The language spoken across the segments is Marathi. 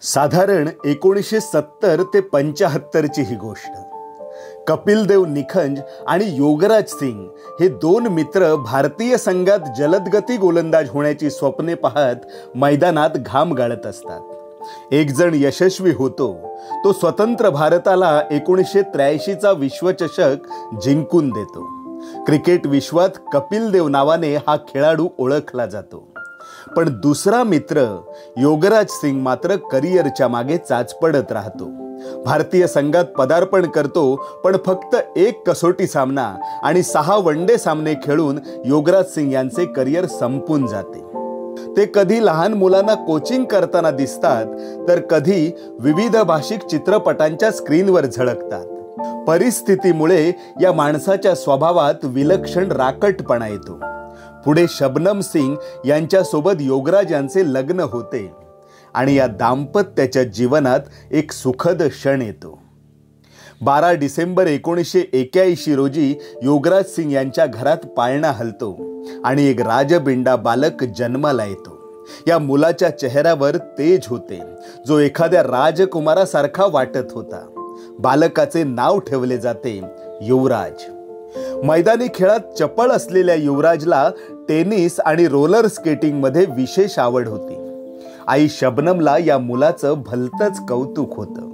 साधारण 1970 ते 75 ची ही गोष्ट। कपिल देव निखंज आणि योगराज सिंग हे दोन मित्र भारतीय संघात जलदगती गोलंदाज होण्याची स्वप्ने पाहत मैदानात घाम गाळत असतात। एक जण यशस्वी होतो, तो स्वतंत्र भारताला 1983 चा विश्वचषक जिंकून देतो। क्रिकेट विश्वात कपिल देव नावाने हा खेळाडू ओळखला जातो। पण दुसरा मित्र योगराज सिंग मात्र करिअरच्या मागे चाचपडत राहतो। भारतीय संघात पदार्पण करतो, पण फक्त एक कसोटी सामना आणि 6 वनडे सामने खेळून योगराज सिंग यांचे करिअर संपून जाते। ते कधी लहान मुलांना कोचिंग करताना दिसतात, तर कधी विविध भाषिक चित्रपटांच्या स्क्रीनवर झळकतात। परिस्थितीमुळे या माणसाच्या स्वभावात विलक्षण राकटपणा येतो। पुढे शबनम सिंग यांच्यासोबत योगराज यांचे लग्न होते आणि या दाम्पत्याच्या जीवनात एक सुखद क्षण येतो। 12 डिसेंबर 1981 रोजी योगराज सिंग यांच्या घरात पाळणा हलतो आणि एक राजबिंडा बालक जन्माला येतो। या मुलाच्या चेहऱ्यावर तेज होते, जो एखाद्या राजकुमारासारखा वाटत होता। बालकाचे नाव ठेवले जाते युवराज। मैदानी खेळात चपळ असलेल्या युवराजला टेनिस आणि रोलर स्केटिंग मध्ये विशेष आवड होती। आई शबनमला या मुलाचं भलतंच कौतुक होतं।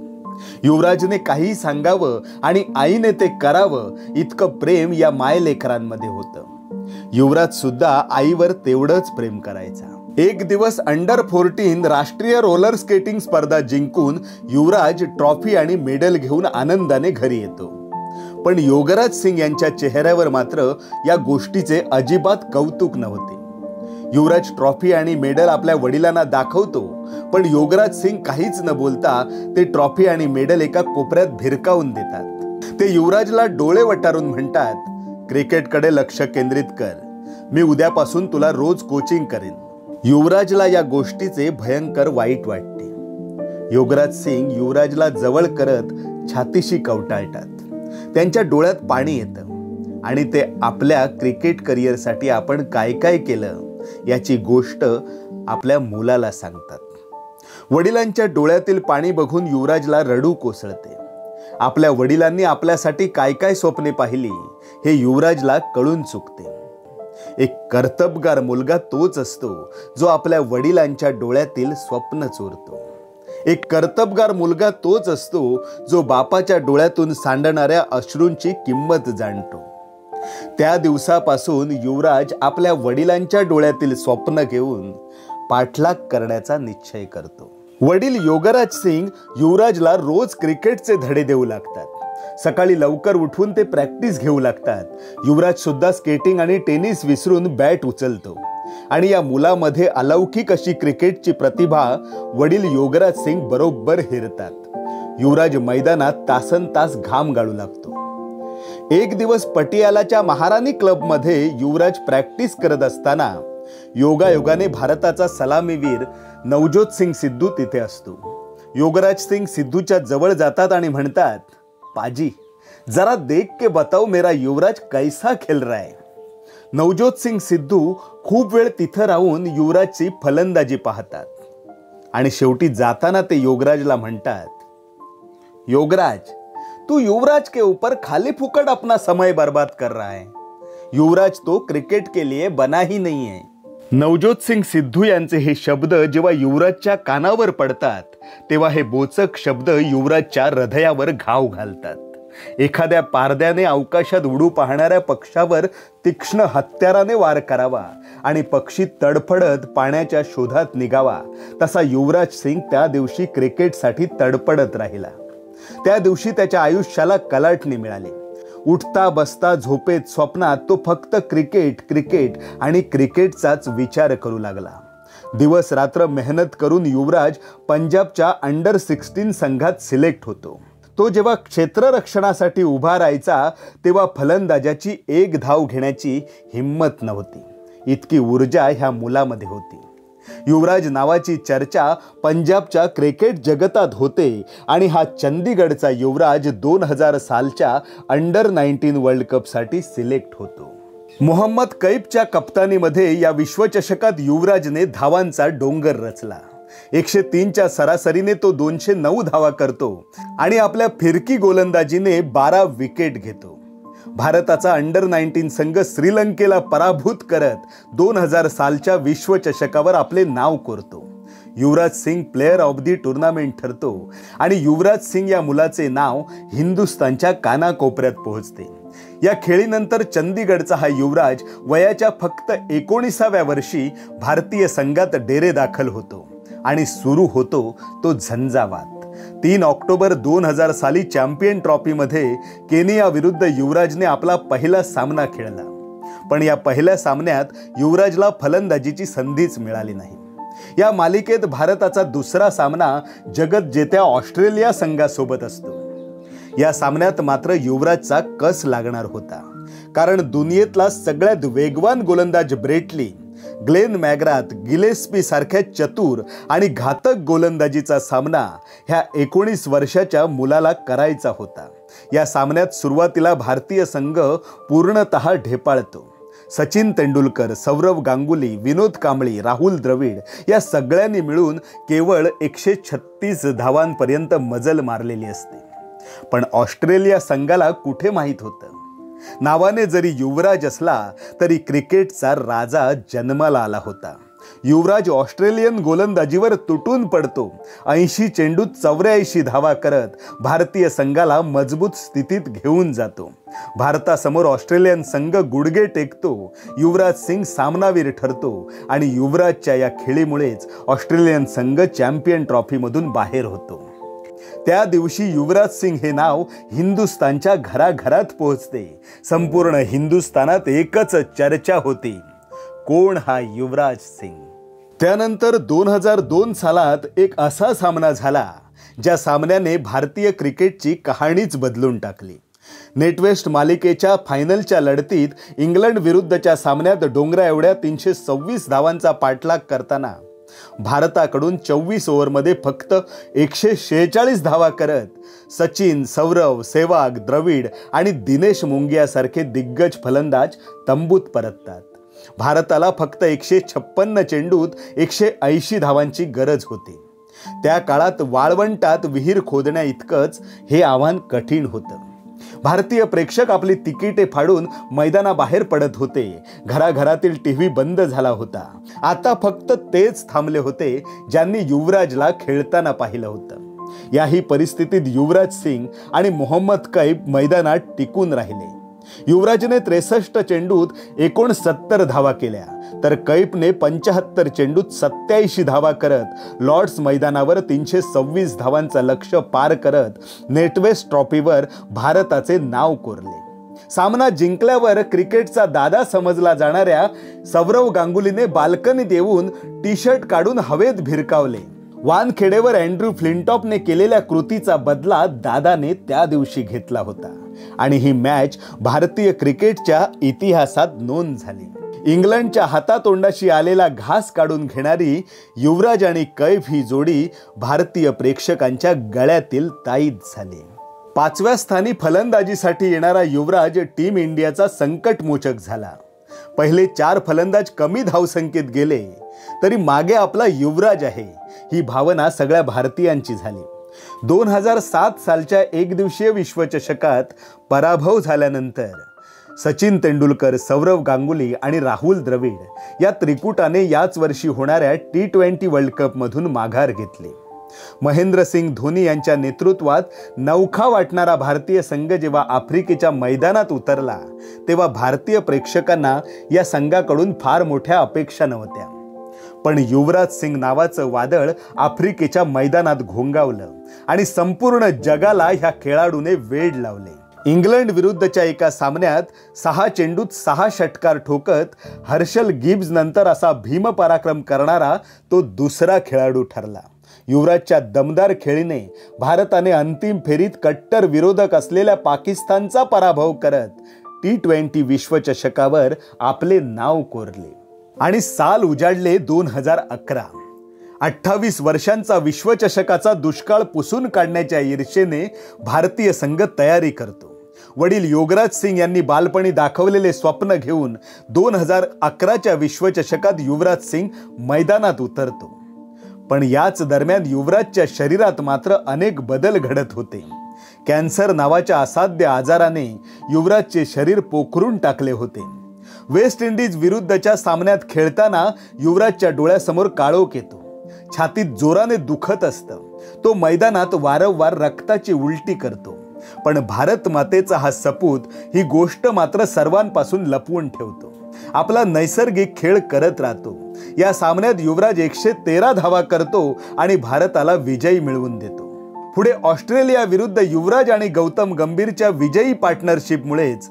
युवराजने काही सांगावं आणि आईने ते करावं, इतकं प्रेम या मायलेकरांमध्ये होतं। युवराज सुद्धा आईवर तेवढंच प्रेम करायचा। एक दिवस अंडर 14 राष्ट्रीय रोलर स्केटिंग स्पर्धा जिंकून युवराज ट्रॉफी आणि मेडल घेऊन आनंदाने घरी येतो। पण योगराज सिंग यांच्या चेहऱ्यावर मात्र या गोष्टीचे अजिबात कौतुक नव्हते। युवराज ट्रॉफी आणि मेडल आपल्या वडिलांना दाखवतो, पण योगराज सिंग काहीच न बोलता ते ट्रॉफी आणि मेडल एका कोपऱ्यात भिरकावून देतात। ते युवराजला डोळे वटारून म्हणतात, क्रिकेटकडे लक्ष केंद्रित कर, मी उद्यापासून तुला रोज कोचिंग करेन। युवराजला या गोष्टीचे भयंकर वाईट वाटते। योगराज सिंग युवराजला जवळ करत छातीशी कवटाळतात। त्यांच्या डोळ्यात पाणी येतं आणि ते आपल्या क्रिकेट करिअरसाठी आपण काय काय केलं याची गोष्ट आपल्या मुलाला सांगतात। वडिलांच्या डोळ्यातील पाणी बघून युवराजला रडू कोसळते। आपल्या वडिलांनी आपल्यासाठी काय काय स्वप्ने पाहिली हे युवराजला कळून चुकते। एक कर्तबगार मुलगा तोच असतो, जो आपल्या वडिलांच्या डोळ्यातील स्वप्न चोरतो। एक कर्तबगार मुलगा तोच असतो, जो बापाच्या डोळ्यातून सांडणाऱ्या अश्रूंची किंमत जाणतो। त्या दिवसापासून युवराज आपल्या वडिलांच्या डोळ्यातील स्वप्न घेऊन पाठलाग करण्याचा निश्चय करतो। वडील योगराज सिंग युवराजला रोज क्रिकेटचे धडे देऊ लागतात। सकाळी लवकर उठून ते प्रॅक्टिस घेऊ लागतात। युवराज सुद्धा स्केटिंग आणि टेनिस विसरून बॅट उचलतो आणि या मुलामध्ये अलौकिक अशी क्रिकेटची प्रतिभा वडील योगराज सिंग बरोबर हेरतात। युवराज मैदानात तासनतास घाम गाळू लागतो। एक दिवस पटियालाच्या महाराणी क्लबमध्ये युवराज प्रॅक्टिस करत असताना योगायोगाने भारताचा सलामीवीर नवजोत सिंग सिद्धू तिथे असतो। योगराज सिंग सिद्धूच्या जवळ जातात आणि म्हणतात, पाजी जरा देख के बताओ मेरा युवराज कैसा खेल रहा है। नवजोत सिंग सिद्धू खूप वेळ तिथं राहून युवराजची फलंदाजी पाहतात आणि शेवटी जाताना ते योगराजला म्हणतात, योगराज तू युवराज के ऊपर खाली फुकट अपना समय बर्बाद कर रहा है। युवराज तो क्रिकेट के लिए बना ही नहीं है। नवजोत सिंग सिद्धू यांचे हे शब्द जेव्हा युवराजच्या कानावर पडतात, तेव्हा हे बोचक शब्द युवराजच्या हृदयावर घाव घालतात। एखाद्या पारद्याने अवकाशात उडू पाहणाऱ्या पक्षावर तीक्ष्ण हत्याराने वार करावा आणि पक्षी तडफडत पाण्याच्या शोधात निघावा, तसा युवराज सिंग त्या दिवशी क्रिकेटसाठी तडफडत राहिला। त्या दिवशी त्याच्या आयुष्याला कलाटणी मिळाली। उठता बसता झोपेत स्वप्नात तो फक्त क्रिकेट क्रिकेट आणि क्रिकेटचाच विचार करू लागला। दिवस रात्र मेहनत करून युवराज पंजाबच्या अंडर 16 संघात सिलेक्ट होतो। तो जेव्हा क्षेत्ररक्षणासाठी उभा राहायचा, तेव्हा फलंदाजाची एक धाव घेण्याची हिम्मत नव्हती, इतकी ऊर्जा ह्या मुलामध्ये होती। युवराज नावाची चर्चा पंजाबच्या क्रिकेट जगतात होते आणि हा चंदीगडचा युवराज 2000 सालच्या अंडर 19 वर्ल्ड कपसाठी सिलेक्ट होतो। मोहम्मद कैफच्या कप्तानीमध्ये या विश्वचषकात युवराजने धावांचा डोंगर रचला। 103च्या सरासरीने तो 209 धावा करतो आणि आपल्या फिरकी गोलंदाजीने 12 विकेट घेतो. भारताचा अंडर-19 संघ श्रीलंकेला पराभूत करत 2000 सालच्या विश्वचषकावर आपले नाव कोरतो. Yuvraj Singh player of the tournament ठरतो आणि युवराज सिंग या मुलाचे नाव हिंदुस्थानच्या कानाकोपऱ्यात पोहोचते. या खेळीनंतर चंदीगडचा हा युवराज वयाच्या फक्त 19व्या वर्षी भारतीय संघात डेरे दाखल होतो आणि सुरू होतो तो झंझावात. 3 ऑक्टोबर 2000 साली चॅम्पियन ट्रॉफीमध्ये केनिया विरुद्ध युवराजने आपला पहिला सामना खेळला. पण या पहिल्या सामन्यात युवराजला फलंदाजीची संधीच मिळाली नाही. या मालिकेत भारताचा दुसरा सामना जगतजेत्या ऑस्ट्रेलिया संघासोबत असतो. या सामन्यात मात्र युवराजचा कस लागणार होता, कारण दुनियेतला सगळ्यात वेगवान गोलंदाज ब्रेट ली, ग्लेन मॅग्राथ, गिलेस्पी सारख्या चतुर आणि घातक गोलंदाजीचा सामना ह्या 19 वर्षाच्या मुलाला करायचा होता. या सामन्यात सुरुवातीला भारतीय संघ पूर्णतः ढेपाळतो. सचिन तेंडुलकर, सौरव गांगुली, विनोद कांबळी, राहुल द्रविड या सगळ्यांनी मिळून केवळ 136 धावांपर्यंत मजल मारलेली असते. पण ऑस्ट्रेलिया संघाला कुठे माहीत होतं, नावाने जरी युवराज असला तरी क्रिकेटचा राजा जन्माला आला होता. युवराज ऑस्ट्रेलियन गोलंदाजीवर तुटून पडतो. 80 चेंडूत 84 धावा करत भारतीय संघाला मजबूत स्थितीत घेऊन जातो. भारतासमोर ऑस्ट्रेलियन संघ गुडघे टेकतो. युवराज सिंग सामनावीर ठरतो आणि युवराजच्या या खेळीमुळेच ऑस्ट्रेलियन संघ चॅम्पियन ट्रॉफीमधून बाहेर होतो. त्या दिवशी युवराज सिंग हे नाव हिंदुस्थानच्या घराघरात पोहोचते. संपूर्ण हिंदुस्थानात एकच चर्चा होती, कोण हा युवराज सिंग. त्यानंतर 2002 सालात एक असा सामना झाला ज्या सामन्याने भारतीय क्रिकेटची कहाणीच बदलून टाकली. नेटवेस्ट मालिकेच्या फायनलच्या लढतीत इंग्लंड विरुद्धच्या सामन्यात डोंगरा एवढ्या 326 धावांचा पाठलाग करताना भारताकडून 24 ओव्हरमध्ये फक्त 146 धावा करत सचिन, सौरव, सेहवाग, द्रविड आणि दिनेश मुंगिया सारखे दिग्गज फलंदाज तंबूत परततात. भारताला फक्त 156 चेंडूत 180 धावांची गरज होती. त्या काळात वाळवंटात विहीर खोदण्या इतकंच हे आव्हान कठीण होतं. भारतीय प्रेक्षक आपली तिकिटे फाडून मैदानाबाहेर पडत होते. घराघरातील टीव्ही बंद झाला होता. आता फक्त तेच थांबले होते ज्यांनी युवराजला खेळताना पाहिलं होतं. याही परिस्थितीत युवराज सिंग आणि मोहम्मद कैफ मैदानात टिकून राहिले. युवराजने 63 चेंडूत 69 धावा केल्या, तर कैफने 75 चेंडूत 87 धावा करत लॉर्ड्स मैदानावर 326 धावांचं लक्ष्य पार करत नेटवेस्ट ट्रॉफीवर भारताचे नाव कोरले. सामना जिंकल्यावर क्रिकेटचा दादा समजला जाणाऱ्या सौरव गांगुलीने बाल्कनीत येऊन टी शर्ट काढून हवेत भिरकावले. वानखेडेवर अँड्रू फ्लिंटॉपने केलेल्या कृतीचा बदला दादाने त्या दिवशी घेतला होता आणि ही मॅच भारतीय क्रिकेटच्या इतिहासात नोंद झाली. इंग्लंडच्या हातातोंडाशी आलेला घास काढून घेणारी युवराज आणि कैफ ही जोडी भारतीय प्रेक्षकांच्या गळ्यातील ताईत झाली. 5व्या स्थानी फलंदाजीसाठी येणारा युवराज टीम इंडियाचा संकटमोचक झाला. पहिले 4 फलंदाज कमी धावसंख्येत गेले तरी मागे आपला युवराज आहे ही भावना सगळ्या भारतीयांची झाली. 2007 सालच्या एकदिवसीय विश्वचषकात पराभव झाल्यानंतर सचिन तेंडुलकर, सौरव गांगुली आणि राहुल द्रविड या त्रिकुटाने याच वर्षी होणाऱ्या T20 वर्ल्ड कपमधून माघार घेतली. महेंद्रसिंग धोनी यांच्या नेतृत्वात नवखा वाटणारा भारतीय संघ जेव्हा आफ्रिकेच्या मैदानात उतरला तेव्हा भारतीय प्रेक्षकांना या संघाकडून फार मोठ्या अपेक्षा नव्हत्या. पण युवराज सिंग नावाचं वादळ आफ्रिकेच्या मैदानात घोंगावलं आणि संपूर्ण जगाला ह्या खेळाडूने वेड लावले. इंग्लंड विरुद्धच्या एका सामन्यात 6 चेंडूत 6 षटकार ठोकत हर्षल गिब्स नंतर असा भीमपराक्रम करणारा तो दुसरा खेळाडू ठरला. युवराजच्या दमदार खेळीने भारताने अंतिम फेरीत कट्टर विरोधक असलेल्या पाकिस्तानचा पराभव करत T20 विश्वचषकावर आपले नाव कोरले आणि साल उजाडले 2011. 28 वर्षांचा विश्वचषकाचा दुष्काळ पुसून काढण्याच्या ईर्षेने भारतीय संघ तयारी करतो. वडील योगराज सिंग यांनी बालपणी दाखवलेले स्वप्न घेऊन 2011च्या विश्वचषकात युवराज सिंग मैदानात उतरतो. पण याच दरम्यान युवराजच्या शरीरात मात्र अनेक बदल घडत होते. कॅन्सर नावाच्या असाध्य आजाराने युवराजचे शरीर पोखरून टाकले होते. वेस्ट इंडिज विरुद्धच्या सामन्यात खेळताना युवराजच्या डोळ्यासमोर काळोख येतो. छातीत जोराने दुखत असतं. तो मैदानात वारंवार रक्ताची उलटी करतो. पण भारत मातेचा हा सपूत ही गोष्ट मात्र सर्वांपासून लपवून ठेवतो. आपला नैसर्गिक खेळ करत राहतो. या सामन्यात युवराज 113 धावा करतो आणि भारताला विजय मिळवून देतो. पुढे ऑस्ट्रेलिया विरुद्ध युवराज आणि गौतम गंभीरच्या विजयी पार्टनरशिपमुळेच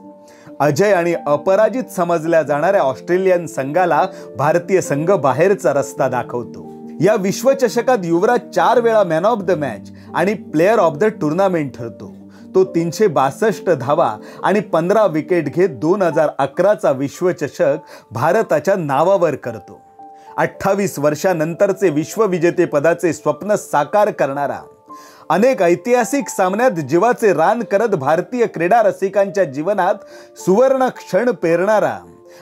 अजय आणि अपराजित समजल्या जाणाऱ्या ऑस्ट्रेलियन संघाला भारतीय संघ बाहेरचा रस्ता दाखवतो. या विश्वचषकात युवराज 4 वेळा मॅन ऑफ द मॅच आणि प्लेयर ऑफ द टुर्नामेंट ठरतो. तो 362 धावा आणि 15 विकेट घेत 2011चा विश्वचषक भारताच्या नावावर करतो. 28 वर्षानंतरचे विश्वविजेतेपदाचे स्वप्न साकार करणारा, अनेक ऐतिहासिक सामन्यात जीवाचे रान करत भारतीय क्रीडा रसिकांच्या जीवनात सुवर्ण क्षण पेरणारा,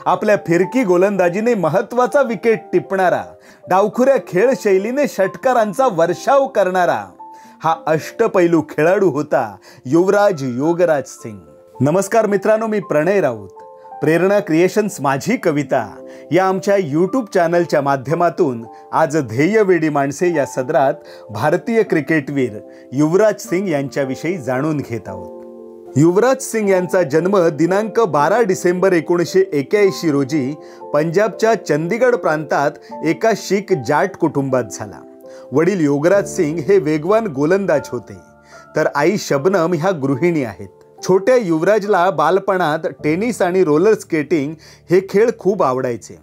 आपल्या फिरकी गोलंदाजीने महत्त्वाचा विकेट टिपणारा, डावखुऱ्या खेळ शैलीने षटकारांचा वर्षाव करणारा हा अष्टपैलू खेळाडू होता युवराज योगराज सिंग. नमस्कार मित्रांनो, मी प्रणय राऊत. प्रेरणा क्रिएशन्स माझी कविता या आमच्या यूट्यूब चॅनलच्या माध्यमातून आज ध्येयवेडी माणसे या सदरात भारतीय क्रिकेटवीर युवराज सिंग यांच्याविषयी जाणून घेत आहोत. युवराज सिंग यांचा जन्म दिनांक 12 डिसेंबर 1981 रोजी पंजाबच्या चंदीगड प्रांतात एका शीख जाट कुटुंबात झाला. वडील योगराज सिंग हे वेगवान गोलंदाज होते, तर आई शबनम ह्या गृहिणी आहेत. छोट्या युवराजला बालपणात टेनिस आणि रोलर स्केटिंग हे खेळ खूप आवडायचे.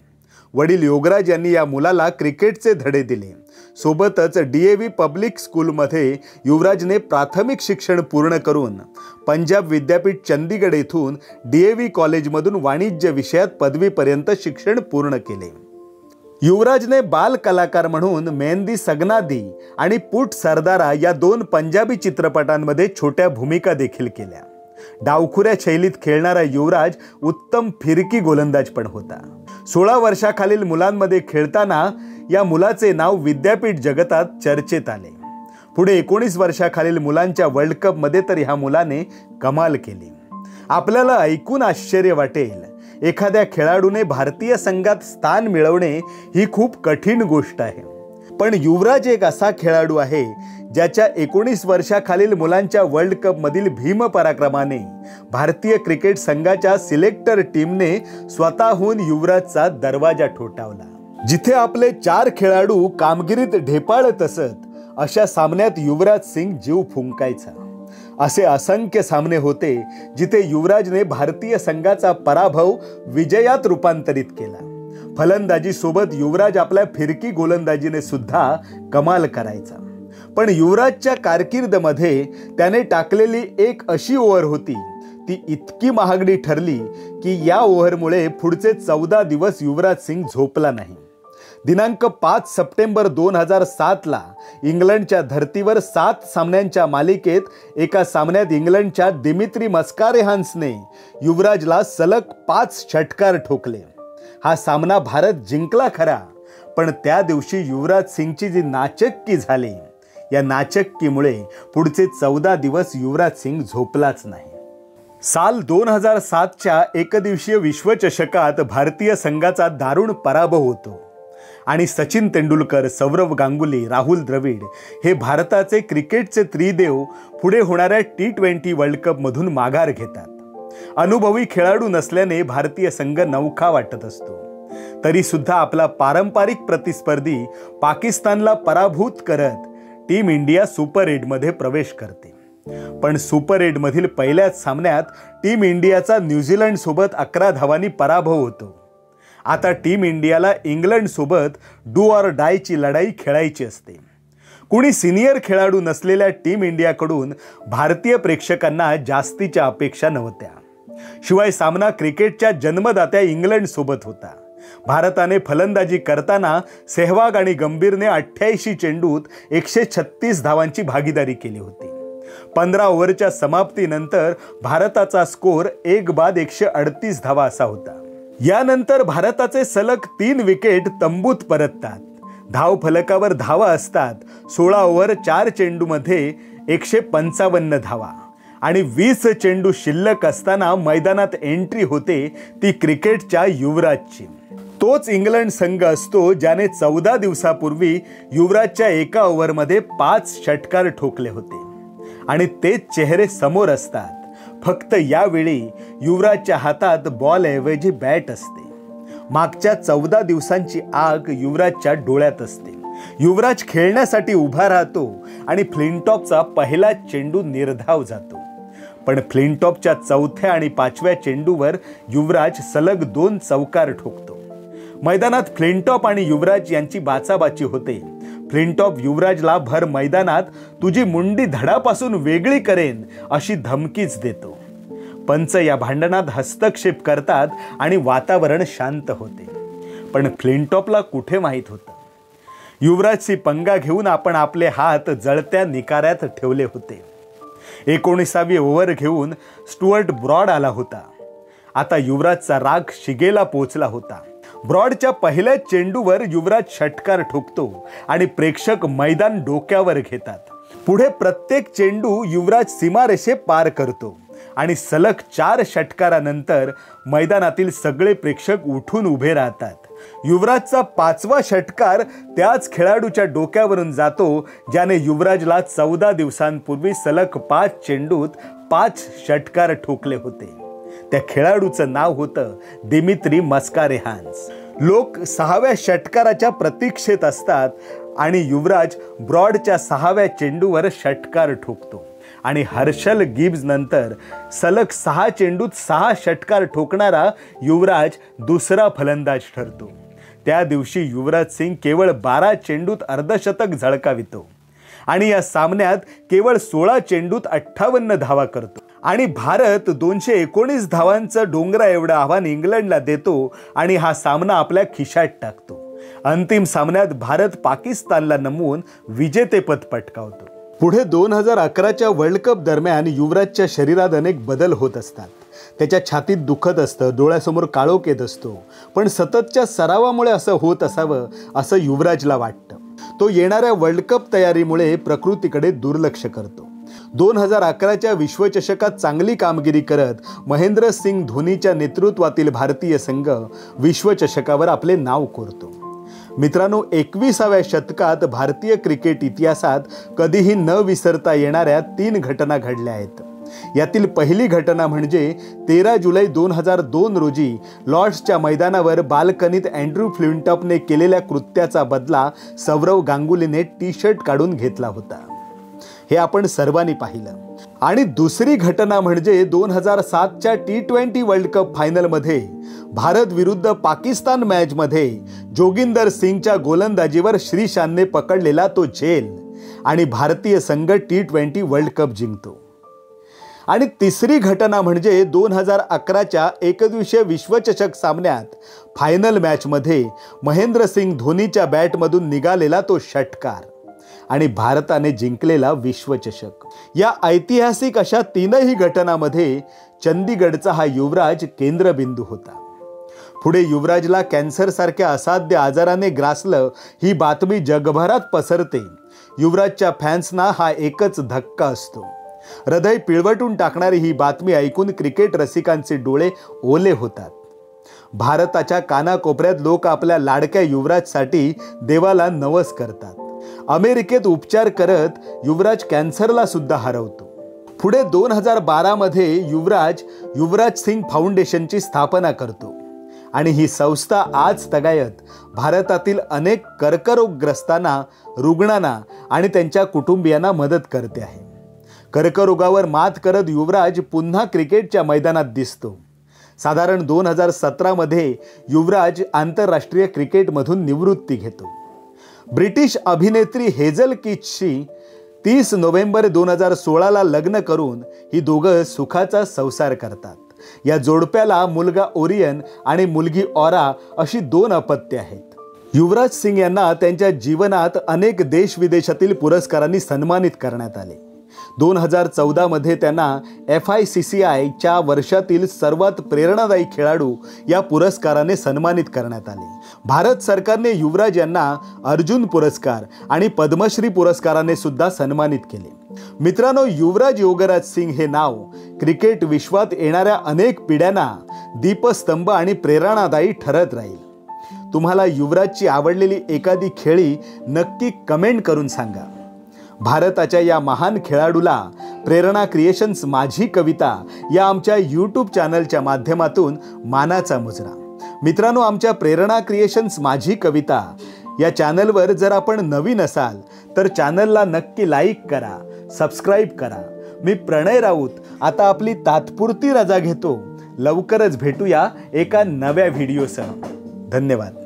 वडील योगराज यांनी या मुलाला क्रिकेटचे धडे दिले. सोबतच DAV पब्लिक स्कूलमध्ये युवराजने प्राथमिक शिक्षण पूर्ण करून पंजाब विद्यापीठ चंदीगड येथून DAV कॉलेजमधून वाणिज्य विषयात पदवीपर्यंत शिक्षण पूर्ण केले. युवराजने बाल कलाकार म्हणून मेहंदी सगनादी आणि पुट सरदारा या 2 पंजाबी चित्रपटांमध्ये छोट्या भूमिका देखील केल्या. डावखुऱ्या शैलीत खेळणारा युवराज उत्तम फिरकी गोलंदाज पण होता. 16 वर्षाखालील मुलांमध्ये खेळताना या मुलाचे नाव विद्यापीठ जगतात चर्चेत आले. पुढे 19 वर्षाखालील मुलांच्या वर्ल्ड कपमध्ये तर ह्या मुलाने कमाल केली. आपल्याला ऐकून आश्चर्य वाटेल, एखाद्या खेळाडूने भारतीय संघात स्थान मिळवणे ही खूप कठीण गोष्ट आहे. पण युवराज एक असा खेळाडू आहे ज्याच्या 19 वर्षाखालील मुलांच्या वर्ल्ड कपमधील भीमपराक्रमाने भारतीय क्रिकेट संघाच्या सिलेक्टर टीमने स्वतःहून युवराजचा दरवाजा ठोठावला. जिथे आपले 4 खेळाडू कामगिरीत ढेपाळत असत, अशा सामन्यात युवराज सिंग जीव फुंकायचा. असे असंख्य सामने होते जिथे युवराजने भारतीय संघाचा पराभव विजयात रूपांतरित केला. फलंदाजी सोबत युवराज आपल्या फिरकी गोलंदाजीने सुद्धा कमाल करायचा. पण युवराजच्या कारकीर्दमध्ये त्याने टाकलेली एक अशी ओव्हर होती, ती इतकी महागडी ठरली की या ओव्हरमुळे पुढचे 14 दिवस युवराज सिंग झोपला नाही. दिनांक 5 सप्टेंबर 2007ला इंग्लंडच्या धर्तीवर 7 सामन्यांच्या मालिकेत एका सामन्यात इंग्लंडच्या दिमित्री मस्कारेहान्सने युवराजला सलग 5 षटकार ठोकले. हा सामना भारत जिंकला खरा, पण त्या दिवशी युवराज सिंगची जी नाचक्की झाली, या नाचक्कीमुळे पुढचे 14 दिवस युवराज सिंग झोपलाच नाही. साल 2007च्या एकदिवसीय विश्वचषकात भारतीय संघाचा दारुण पराभव होतो आणि सचिन तेंडुलकर, सौरव गांगुली, राहुल द्रविड हे भारताचे क्रिकेटचे त्रिदेव पुढे होणाऱ्या T20 वर्ल्ड कपमधून माघार घेतात. अनुभवी खेळाडू नसल्याने भारतीय संघ नवखा वाटत असतो. तरी सुद्धा आपला पारंपरिक प्रतिस्पर्धी पाकिस्तानला पराभूत करत टीम इंडिया सुपर 8 मध्ये प्रवेश करते. पण सुपर 8 मधील पहिल्याच सामन्यात टीम इंडियाचा न्यूझीलंड सोबत 11 धावांनी पराभव होतो. आता टीम इंडियाला इंग्लंड सोबत डू ऑर डायची लढाई खेळायची असते. कुणी सिनियर खेळाडू नसलेल्या टीम इंडियाकडून भारतीय प्रेक्षकांना जास्तीच्या अपेक्षा नव्हत्या. शिवाय सामना क्रिकेटच्या जन्मदात्या इंग्लंड सोबत होता. भारताने फलंदाजी करताना सेहवाग आणि गंभीरने 88 चेंडूत 136 धावांची भागीदारी केली होती. 15 ओव्हरच्या समाप्तीनंतर भारताचा स्कोर 1/138 धावा असा होता. यानंतर भारताचे सलग 3 विकेट तंबूत परततात. धावफलकावर धावा असतात. 16 ओव्हर 4 चेंडूमध्ये 155 धावा आणि 20 चेंडू शिल्लक असताना मैदानात एंट्री होते ती क्रिकेटच्या युवराजची. तोच इंग्लंड संघ असतो ज्याने 14 दिवसापूर्वी युवराजच्या एका ओव्हरमध्ये 5 षटकार ठोकले होते आणि तेच चेहरे समोर असतात. फक्त यावेळी युवराजच्या हातात बॉलऐवजी बॅट असते. मागच्या 14 दिवसांची आग युवराजच्या डोळ्यात असते. युवराज खेळण्यासाठी उभा राहतो आणि फ्लिंटॉपचा पहिला चेंडू निर्धाव जातो. पण फ्लिंटॉपच्या 4थ्या आणि 5व्या चेंडूवर युवराज सलग 2 चौकार ठोकतो. मैदानात फ्लिंटॉप आणि युवराज यांची बाचाबाची होते. फ्लिंटॉप युवराजला भर मैदानात तुझी मुंडी धडापासून वेगळी करेन अशी धमकीच देतो. पंच या भांडणात हस्तक्षेप करतात आणि वातावरण शांत होते. पण फ्लिंटॉपला कुठे माहीत होतं, युवराजची पंगा घेऊन आपण आपले हात जळत्या निकाऱ्यात ठेवले होते. 19वी ओव्हर घेऊन स्टुअर्ट ब्रॉड आला होता. आता युवराजचा राग शिगेला पोचला होता. ब्रॉडच्या पहिल्या चेंडूवर युवराज षटकार ठोकतो आणि प्रेक्षक मैदान डोक्यावर घेतात. पुढे प्रत्येक चेंडू युवराज सीमारेषे पार करतो आणि सलग 4 षटकारानंतर मैदानातील सगळे प्रेक्षक उठून उभे राहतात. युवराजचा 5वा षटकार त्याच खेळाडूच्या डोक्यावरून जातो ज्याने युवराजला 14 दिवसांपूर्वी सलग 5 चेंडूत 5 षटकार ठोकले होते. त्या खेळाडूचं नाव होतं दिमित्री मस्कारेहान्स. लोक 6व्या षटकाराच्या प्रतीक्षेत असतात आणि युवराज ब्रॉडच्या 6व्या चेंडूवर षटकार ठोकतो आणि हर्षल गिब्स नंतर सलग 6 चेंडूत 6 षटकार ठोकणारा युवराज दुसरा फलंदाज ठरतो. त्या दिवशी युवराज सिंग केवळ 12 चेंडूत अर्धशतक झळकावितो आणि या सामन्यात केवळ 16 चेंडूत 58 धावा करतो आणि भारत 219 धावांचं डोंगरा एवढं आव्हान इंग्लंडला देतो आणि हा सामना आपल्या खिशात टाकतो. अंतिम सामन्यात भारत पाकिस्तानला नमवून विजेतेपद पटकावतो. पुढे 2011च्या वर्ल्ड कप दरम्यान युवराजच्या शरीरात अनेक बदल होत असतात. त्याच्या छातीत दुखत असतं, डोळ्यासमोर काळोख येत असतो. पण सततच्या सरावामुळे असं होत असावं असं युवराजला वाटतं. तो येणाऱ्या वर्ल्ड कप तयारीमुळे प्रकृतीकडे दुर्लक्ष करतो. 2011च्या विश्वचषकात चांगली कामगिरी करत महेंद्रसिंग धोनीच्या नेतृत्वातील भारतीय संघ विश्वचषकावर आपले नाव कोरतो. मित्रांनो, 21व्या शतकात भारतीय क्रिकेट इतिहासात कधीही न विसरता येणाऱ्या 3 घटना घडल्या आहेत. यातील पहिली घटना म्हणजे 13 जुलै 2002 रोजी लॉर्ड्सच्या मैदानावर बाल्कनीत अँड्रू फ्लिंटॉपने केलेल्या कृत्याचा बदला सौरव गांगुलीने टी-शर्ट काढून घेतला होता. हे आपण सर्वांनी पाहिलं. आणि दुसरी घटना म्हणजे 2007च्या T20 वर्ल्ड कप फायनलमध्ये भारत विरुद्ध पाकिस्तान मॅचमध्ये जोगिंदर सिंगच्या गोलंदाजीवर श्रीशांतने पकडलेला तो झेल आणि भारतीय संघ T20 वर्ल्ड कप जिंकतो. आणि तिसरी घटना म्हणजे 2011च्या एकदिवसीय विश्वचषक सामन्यात फायनल मॅचमध्ये महेंद्रसिंग धोनीच्या बॅटमधून निघालेला तो षटकार आणि भारताने जिंकलेला विश्वचषक. या ऐतिहासिक अशा 3ही घटनांमध्ये चंदीगडचा हा युवराज केंद्रबिंदू होता. पुढे युवराजला कॅन्सरसारख्या असाध्य आजाराने ग्रासलं ही बातमी जगभरात पसरते. युवराजच्या फॅन्सना हा एकच धक्का असतो. हृदय पिळवटून टाकणारी ही बातमी ऐकून क्रिकेट रसिकांचे डोळे ओले होतात. भारताच्या कानाकोपऱ्यात लोक आपल्या लाडक्या युवराजसाठी देवाला नवस करतात. अमेरिकेत उपचार करत युवराज कॅन्सरला सुद्धा हरवतो. पुढे 2012 मध्ये युवराज सिंग फाउंडेशनची स्थापना करतो आणि ही संस्था आज तगायत भारतातील अनेक कर्करोगग्रस्तांना, रुग्णांना आणि त्यांच्या कुटुंबियांना मदत करते आहे. कर्करोगावर मात करत युवराज पुन्हा क्रिकेटच्या मैदानात दिसतो. साधारण 2017 मध्ये युवराज आंतरराष्ट्रीय क्रिकेटमधून निवृत्ती घेतो. ब्रिटिश अभिनेत्री हेझल कीचशी 30 नोव्हेंबर 2016ला लग्न करून ही दोघं सुखाचा संसार करतात. या जोडप्याला मुलगा ओरियन आणि मुलगी ऑरा अशी 2 अपत्ये आहेत. युवराज सिंग यांना त्यांच्या जीवनात अनेक देश विदेशातील पुरस्कारांनी सन्मानित करण्यात आले. 2014 मध्ये त्यांना FICCIच्या वर्षातील सर्वात प्रेरणादायी खेळाडू या पुरस्काराने सन्मानित करण्यात आले. भारत सरकारने युवराज यांना अर्जुन पुरस्कार आणि पद्मश्री पुरस्काराने सुद्धा सन्मानित केले. मित्रांनो, युवराज योगराज सिंग हे नाव क्रिकेट विश्वात येणाऱ्या अनेक पिढ्यांना दीपस्तंभ आणि प्रेरणादायी ठरत राहील. तुम्हाला युवराजची आवडलेली एखादी खेळी नक्की कमेंट करून सांगा. भारताच्या या महान खेळाडूला प्रेरणा क्रिएशन्स माझी कविता या आमच्या यूट्यूब चॅनलच्या माध्यमातून मानाचा मुजरा. मित्रांनो, आमच्या प्रेरणा क्रिएशन्स माझी कविता या चॅनलवर जर आपण नवीन असाल तर चॅनलला नक्की लाईक करा, सबस्क्राईब करा. मी प्रणय राऊत आता आपली तात्पुरती रजा घेतो. लवकरच भेटूया एका नव्या व्हिडिओसह. धन्यवाद.